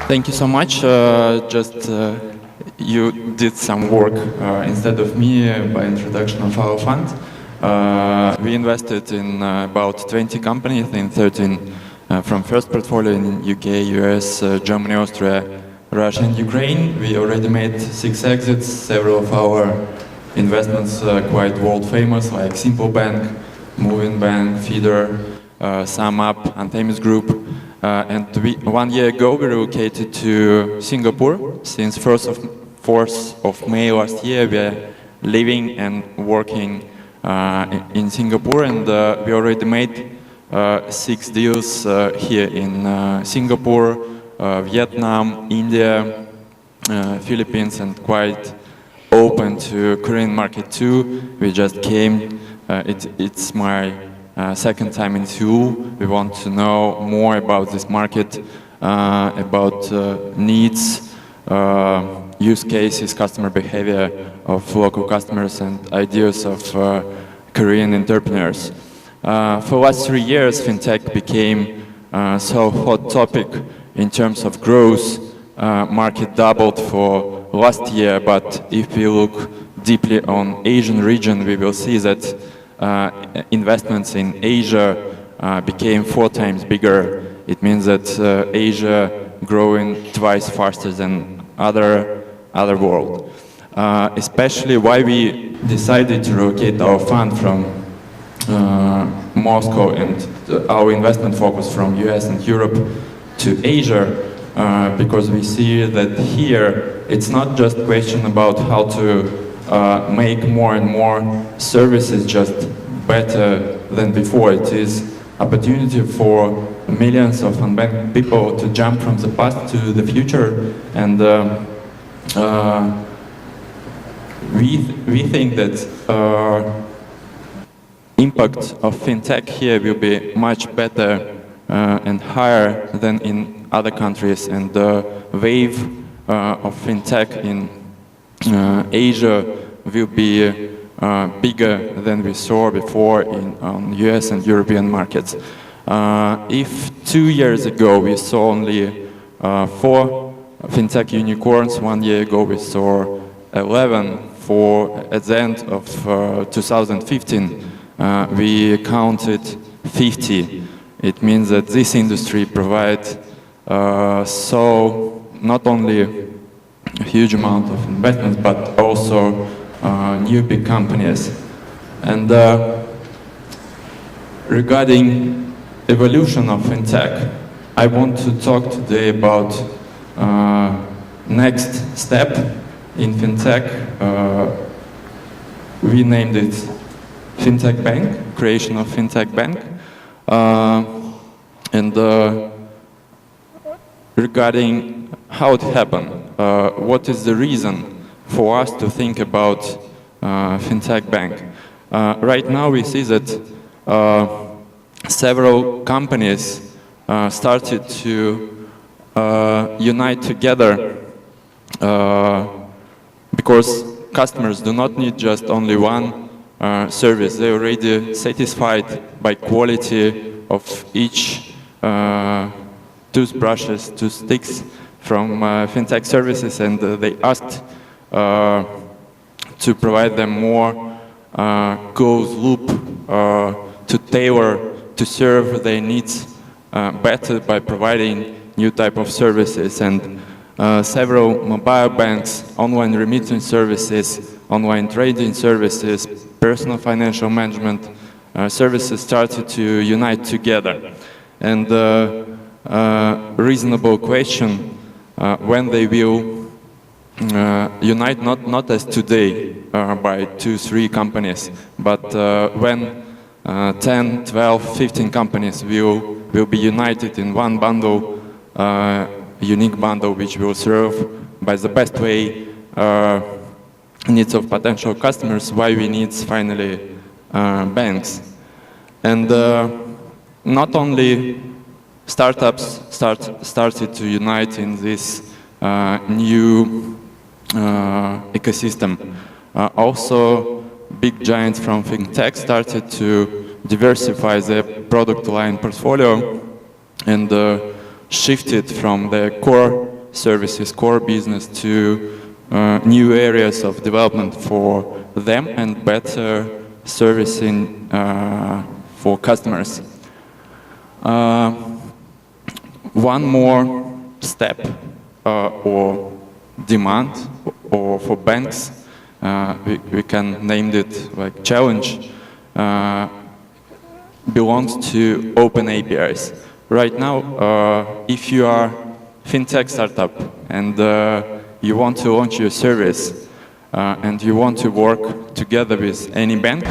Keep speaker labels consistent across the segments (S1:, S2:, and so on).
S1: Thank you so much. You did some work instead of me by introduction of our fund. We invested in about 20 companies in 13 from first portfolio in UK, US, Germany, Austria, Russia and Ukraine. We already made 6 exits. Several of our investments quite world famous, like Simple Bank, Moving Bank, Feeder, Sum Up, Anthemis Group. And 1 year ago we relocated to Singapore. Since 4th of May last year we are living and working in Singapore, and we already made 6 deals here in Singapore, Vietnam, India, Philippines, and quite open to Korean market too. We just came. It's my second time in Seoul. We want to know more about this market, about needs, use cases, customer behavior of local customers, and ideas of Korean entrepreneurs. For last 3 years, fintech became so hot topic in terms of growth. Market doubled for last year, but if we look deeply on Asian region, we will see that investments in Asia became 4 times bigger. It means that Asia growing twice faster than other world. Especially why we decided to relocate our fund from Moscow and our investment focus from US and Europe to Asia, because we see that here it's not just a question about how to make more and more services just better than before. It is opportunity for millions of unbanked people to jump from the past to the future, and we think that impact of fintech here will be much better and higher than in other countries, and the wave of fintech in Asia will be bigger than we saw before in US and European markets. If 2 years ago we saw only 4 fintech unicorns, 1 year ago we saw 11. At the end of 2015 we counted 50. It means that this industry provides so not only a huge amount of investments, but also new big companies. And regarding evolution of fintech, I want to talk today about next step in fintech. We named it Fintech-bank, creation of Fintech-bank. And regarding how it happened, what is the reason for us to think about Fintech-bank? Right now we see that several companies started to unite together because customers do not need just only one service. They're already satisfied by quality of each toothbrushes, toothsticks from fintech services, and they asked to provide them more closed loop to tailor, to serve their needs better by providing new type of services. And several mobile banks, online remittance services, online trading services, personal financial management services started to unite together. And reasonable question, when they will unite, not as today by 2-3 companies, but when 10, 12, 15 companies will be united in one bundle, unique bundle, which will serve by the best way needs of potential customers, why we need finally banks. And not only startups started to unite in this new ecosystem, also big giants from fintech started to diversify their product line portfolio and shifted from their core services, core business to new areas of development for them and better servicing for customers. One more step or demand or for banks, we can name it like challenge, belongs to open APIs. Right now, if you are fintech startup and you want to launch your service and you want to work together with any bank,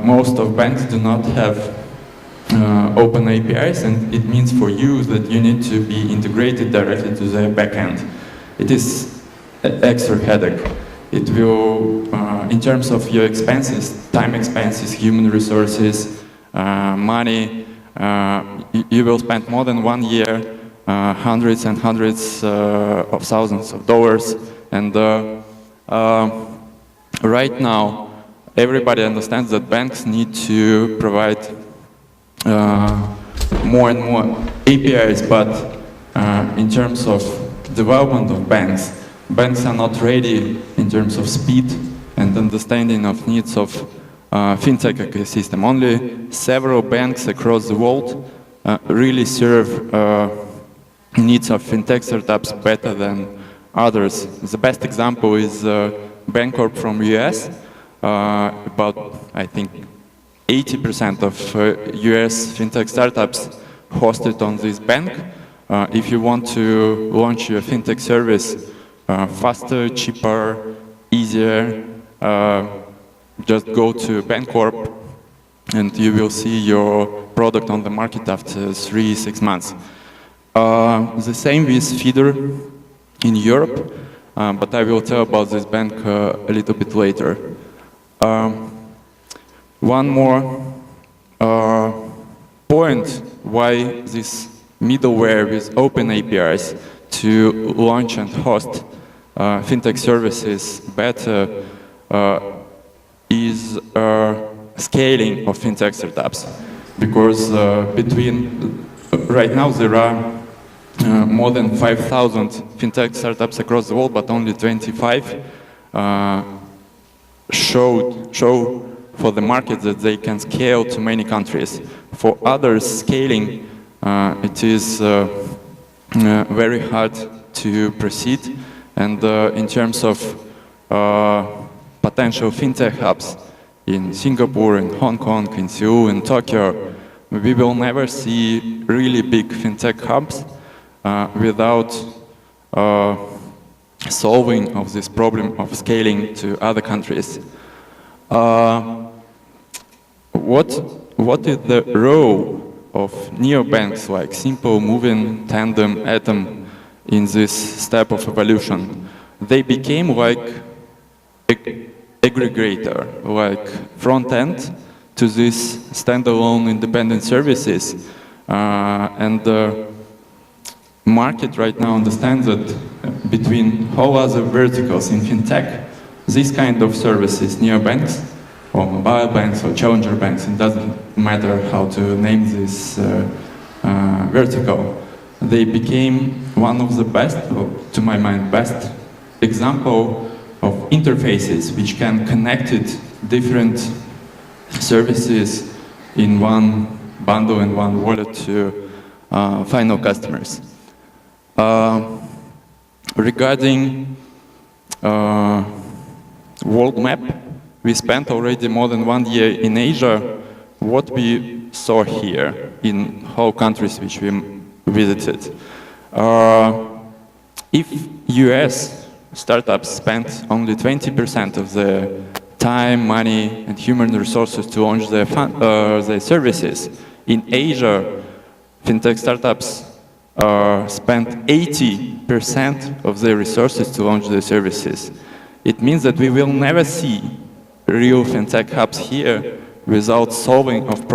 S1: most of banks do not have open APIs, and it means for you that you need to be integrated directly to the backend. It is an extra headache. It will, in terms of your expenses, time expenses, human resources, money, you will spend more than 1 year, hundreds and hundreds of thousands of dollars. And right now, everybody understands that banks need to provide more and more APIs, but in terms of development of banks, banks are not ready in terms of speed and understanding of needs of fintech ecosystem. Only several banks across the world really serve needs of fintech startups better than others. The best example is Bancorp from US. About, I think, 80% of US fintech startups hosted on this bank. If you want to launch your fintech service faster, cheaper, easier, just go to Bancorp and you will see your product on the market after 3-6 months. The same with Feeder in Europe, but I will tell about this bank a little bit later. One more point why this middleware with open APIs to launch and host fintech services better is scaling of fintech startups. Because right now there are more than 5,000 fintech startups across the world, but only 25 show for the market that they can scale to many countries. For others, scaling, it is very hard to proceed. And in terms of potential fintech hubs in Singapore, in Hong Kong, in Seoul, in Tokyo, we will never see really big fintech hubs without solving of this problem of scaling to other countries. What is the role of neobanks like Simple, Moving, Tandem, Atom in this step of evolution? They became like aggregator, like front end to these standalone independent services. And the market right now understands that between all other verticals in fintech, these kind of services, neobanks, or mobile banks or challenger banks, it doesn't matter how to name this vertical. They became one of the best, or to my mind, best example of interfaces which can connect it different services in one bundle and one wallet to final customers. Regarding world map, we spent already more than 1 year in Asia. What we saw here in whole countries which we visited. If US startups spent only 20% of the time, money, and human resources to launch their services, in Asia, fintech startups spent 80% of their resources to launch their services. It means that we will never see real fintech hubs here without solving of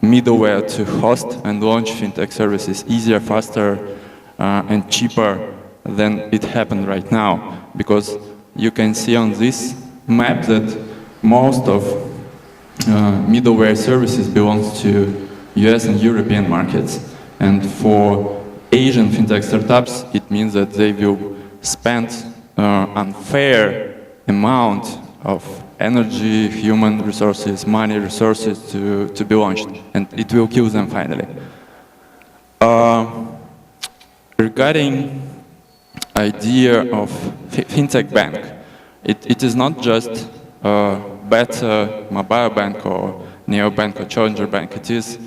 S1: middleware to host and launch fintech services easier, faster, and cheaper than it happened right now. Because you can see on this map that most of middleware services belongs to US and European markets. And for Asian fintech startups, it means that they will spend unfair amount of energy, human resources, money resources to be launched, and it will kill them finally. Regarding idea of Fintech-bank, it is not just a better mobile bank or neobank or challenger bank. It is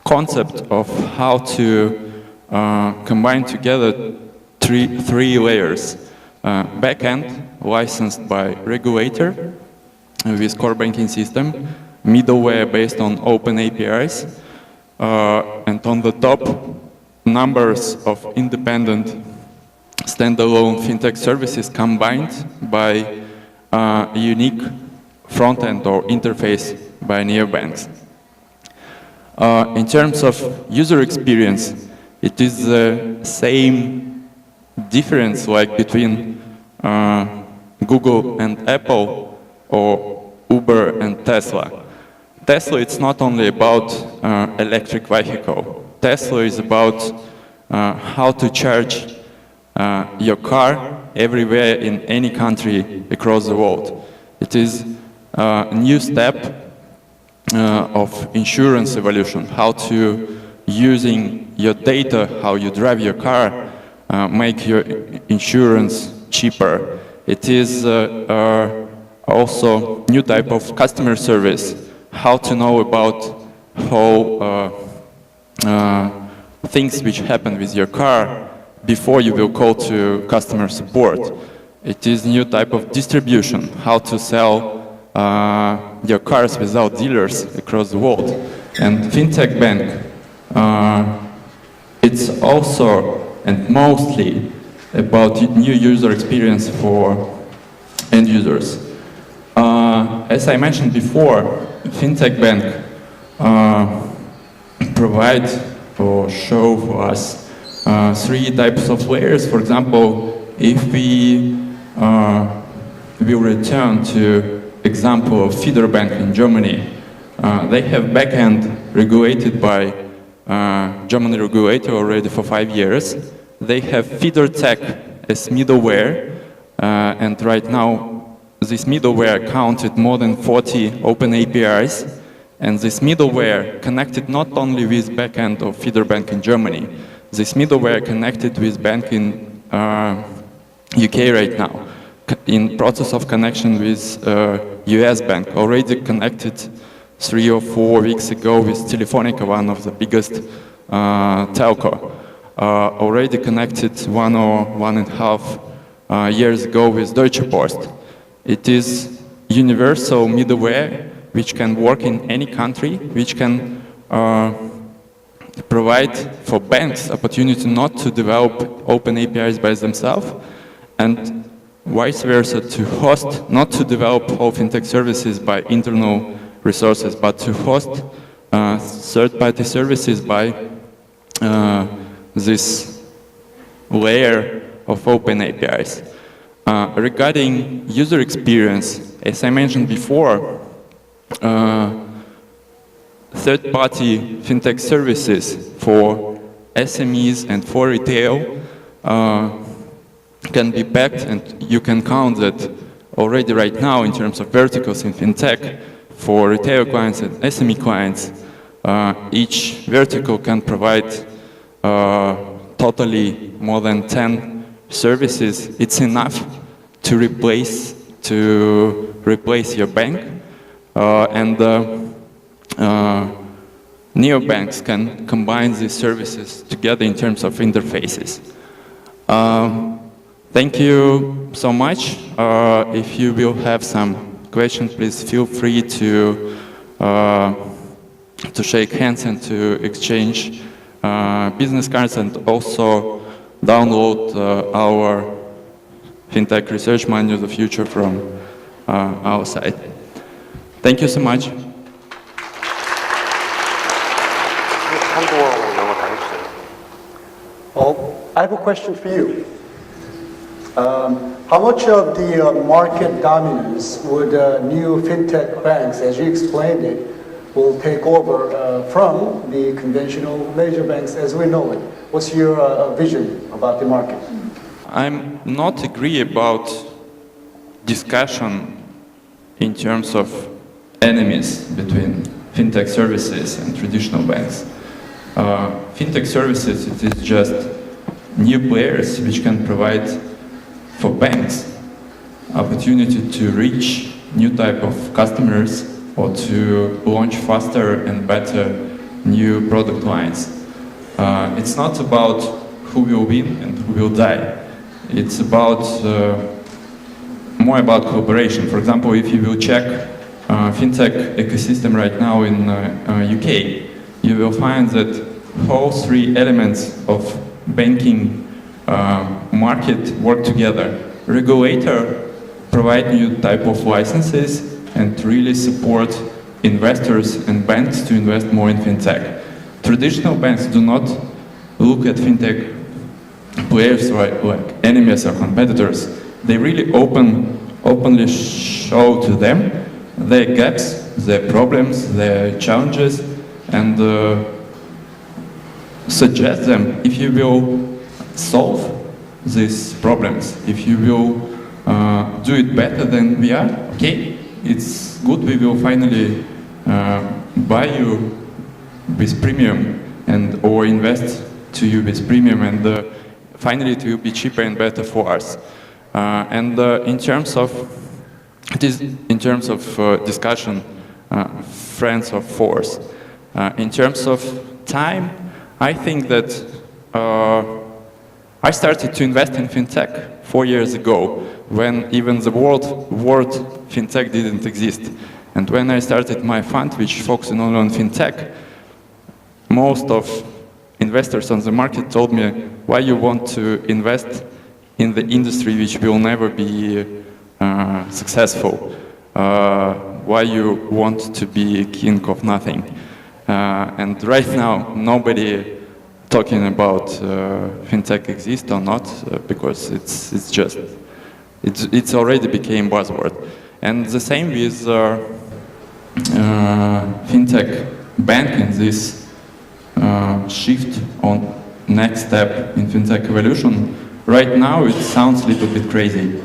S1: concept of how to combine together three layers. Backend, licensed by regulator with core banking system, middleware based on open APIs, and on the top, numbers of independent standalone fintech services combined by a unique front-end or interface by neobanks. In terms of user experience, it is the same difference like between Google and Apple or Uber and Tesla. Tesla, it's not only about electric vehicle. Tesla is about how to charge your car everywhere in any country across the world. It is a new step of insurance evolution, how to using your data, how you drive your car, make your insurance cheaper. It is also new type of customer service, how to know about how things which happen with your car before you will call to customer support. It is new type of distribution, how to sell your cars without dealers across the world. And Fintech-bank, it's also and mostly about new user experience for end users. As I mentioned before, Fintech-bank provide or show for us three types of layers. For example, if we will return to example of feeder bank in Germany, they have backend regulated by German regulator already for 5 years. They have feeder tech as middleware, and right now this middleware counted more than 40 open APIs, and this middleware connected not only with backend of feeder bank in Germany, this middleware connected with bank in UK right now, in process of connection with US bank, already connected 3 or 4 weeks ago with Telefonica, one of the biggest telco, already connected 1 or 1.5 years ago with Deutsche Post. It is universal middleware which can work in any country, which can provide for banks opportunity not to develop open APIs by themselves, and vice versa, to host, not to develop all fintech services by internal resources, but to host third-party services by this layer of open APIs. Regarding user experience, as I mentioned before, third-party fintech services for SMEs and for retail can be backed, and you can count that already right now in terms of verticals in fintech. For retail clients and SME clients, each vertical can provide totally more than 10 services. It's enough to replace your bank, and neobanks can combine these services together in terms of interfaces. Thank you so much. If you will have some questions, please feel free to shake hands and to exchange business cards, and also download our FinTech Research Manual, the future, from our site. Thank you so much.
S2: Well, I have a question for you. How much of the market dominance would new fintech banks, as you explained it, will take over from the conventional major banks as we know it. What's your vision about the market?
S1: I'm not agree about discussion in terms of enemies between fintech services and traditional banks. Fintech services, it is just new players which can provide for banks opportunity to reach new type of customers or to launch faster and better new product lines. It's not about who will win and who will die. It's about more about cooperation. For example, if you will check fintech ecosystem right now in UK, you will find that all three elements of banking market work together. Regulator provide new type of licenses and really support investors and banks to invest more in fintech. Traditional banks do not look at fintech players like enemies or competitors. They really openly show to them their gaps, their problems, their challenges, and suggest them if you will solve these problems, if you will do it better than we are, okay, it's good, we will finally buy you with premium and or invest to you with premium, and finally it will be cheaper and better for us. In terms of discussion, friends of force. In terms of time, I think that I started to invest in fintech 4 years ago, when even the word fintech didn't exist. And when I started my fund, which focused only on fintech, most of investors on the market told me, why you want to invest in the industry which will never be successful? Why you want to be king of nothing? And right now, nobody talking about fintech exists or not, because it's already became buzzword. And the same with Fintech-bank and this shift on next step in Fintech-evolution. Right now it sounds a little bit crazy,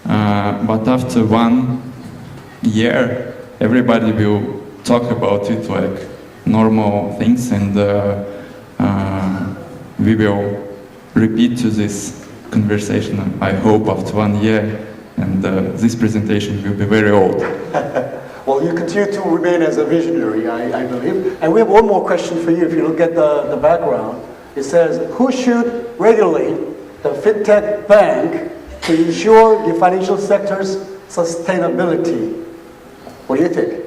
S1: but after 1 year everybody will talk about it like normal things, and we will repeat to this conversation, I hope, after 1 year, and this presentation will be very old.
S2: Well, you continue to remain as a visionary, I believe. And we have one more question for you. If you look at the background, it says, who should regulate the fintech bank to ensure the financial sector's sustainability? What do you think?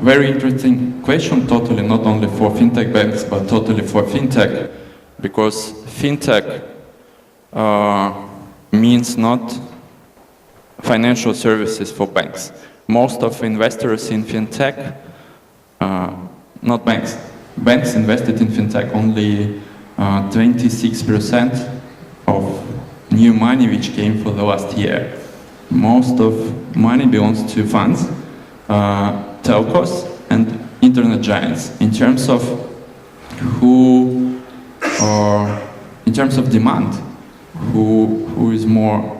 S1: Very interesting question, totally not only for fintech banks, but totally for fintech, because fintech means not financial services for banks. Most of investors in fintech, not banks, banks invested in fintech only 26% of new money which came for the last year. Most of money belongs to funds, telcos, and internet giants. In terms of in terms of demand, who is more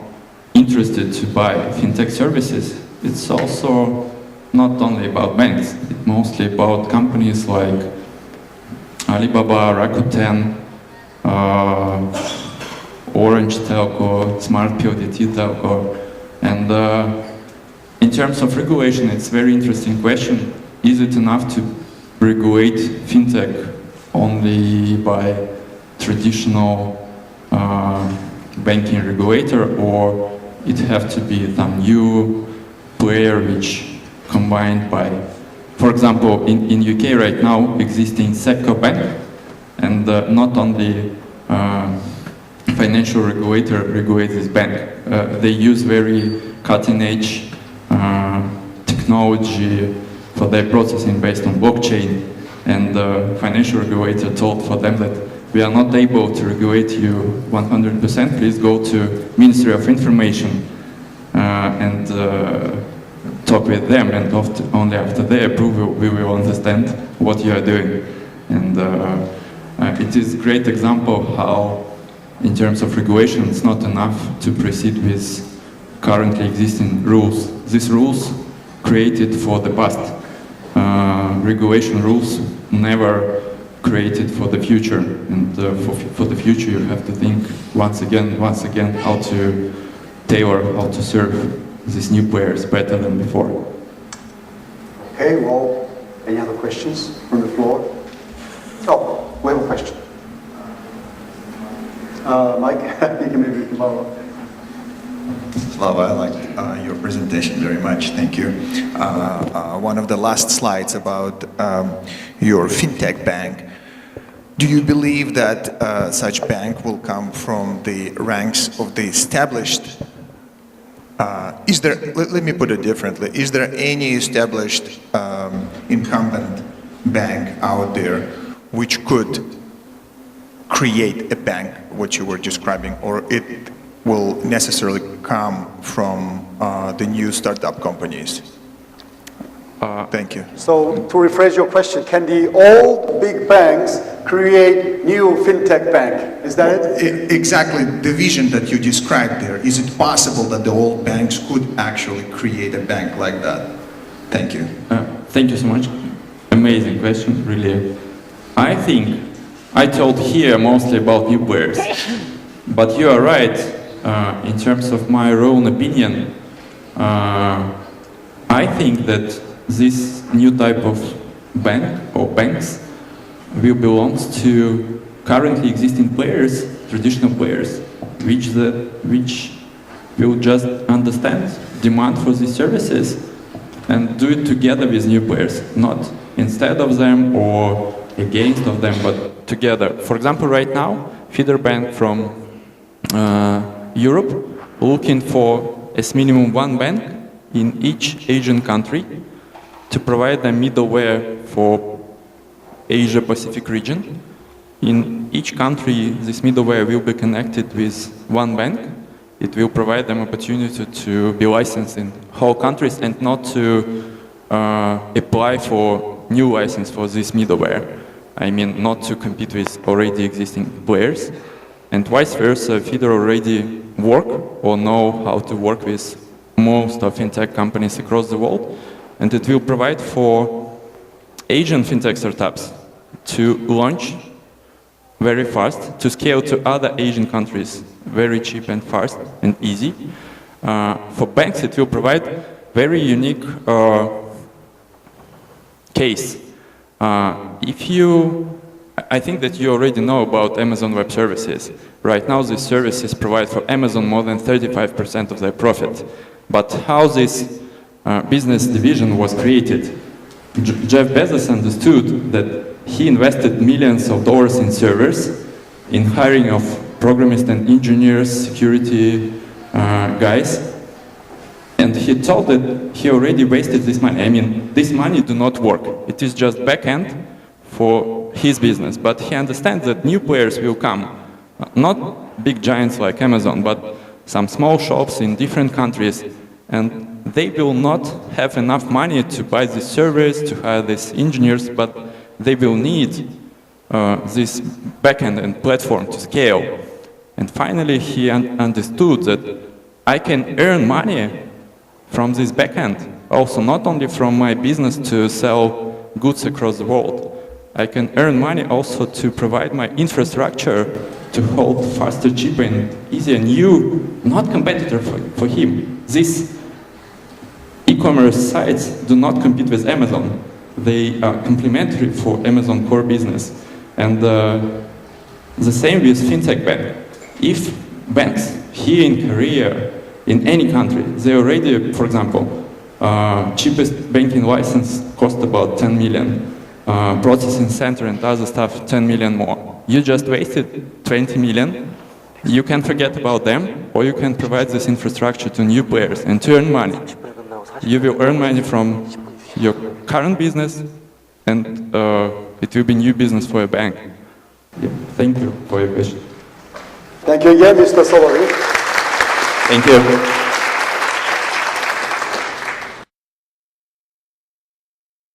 S1: interested to buy fintech services, it's also not only about banks, it's mostly about companies like Alibaba, Rakuten, Orange Telco, Smart PLDT Telco. And in terms of regulation, it's a very interesting question. Is it enough to regulate fintech only by traditional banking regulator, or it have to be some new player which combined by, for example, in UK right now existing Bank, and not only financial regulator regulates this bank. They use very cutting-edge technology for their processing based on blockchain, and the financial regulator told for them that we are not able to regulate you 100%, please go to Ministry of Information and talk with them, and only after they approve we will understand what you are doing. And it is a great example how, in terms of regulation, it's not enough to proceed with currently existing rules. These rules created for the past. Regulation rules never created for the future, and for the future you have to think once again how to tailor, how to serve these new players better than before.
S2: Okay, well, any other questions from the floor? Oh, we have a question. Mike, you can maybe follow up.
S3: Slava, I liked your presentation very much. Thank you. One of the last slides about your fintech bank. Do you believe that such bank will come from the ranks of the established? Let me put it differently. Is there any established incumbent bank out there which could create a bank, what you were describing, or it will necessarily come from the new startup companies? Thank you.
S2: So, to rephrase your question, can the old big banks create new fintech bank? Is that it?
S3: Exactly. The vision that you described there, is it possible that the old banks could actually create a bank like that? Thank you.
S1: Thank you so much. Amazing question, really. I think I told here mostly about new players, but you are right. In terms of my own opinion, I think that this new type of bank or banks will belong to currently existing players, traditional players, which will just understand demand for these services and do it together with new players, not instead of them or against of them, but together. For example, right now, feeder bank from Europe looking for as minimum one bank in each Asian country to provide them middleware for Asia-Pacific region. In each country, this middleware will be connected with one bank. It will provide them opportunity to be licensed in whole countries and not to apply for new license for this middleware. I mean, not to compete with already existing players. And vice versa, feeder already work or know how to work with most of fintech companies across the world. And it will provide for Asian fintech startups to launch very fast, to scale to other Asian countries very cheap and fast and easy. For banks, it will provide very unique case. I think that you already know about Amazon Web Services. Right now, these services provide for Amazon more than 35% of their profit. But how this business division was created? Jeff Bezos understood that he invested millions of dollars in servers, in hiring of programists and engineers, security guys, and he thought that he already wasted this money. I mean, this money do not work. It is just back-end for his business. But he understands that new players will come, not big giants like Amazon, but some small shops in different countries, and they will not have enough money to buy these servers, to hire these engineers, but they will need this backend and platform to scale. And finally, he understood that I can earn money from this backend, also not only from my business to sell goods across the world. I can earn money also to provide my infrastructure to hold faster, cheaper, and easier new, not competitor for him. These e-commerce sites do not compete with Amazon. They are complementary for Amazon core business. And the same with Fintech-bank. If banks here in Korea, in any country, they already, for example, cheapest banking license cost about 10 million. Processing center and other stuff, 10 million more. You just wasted 20 million. You can forget about them, or you can provide this infrastructure to new players and to earn money. You will earn money from your current business, and it will be new business for a bank. Yeah. Thank you for your question.
S2: Thank you again, Mr. Solodkiy.
S1: Thank you.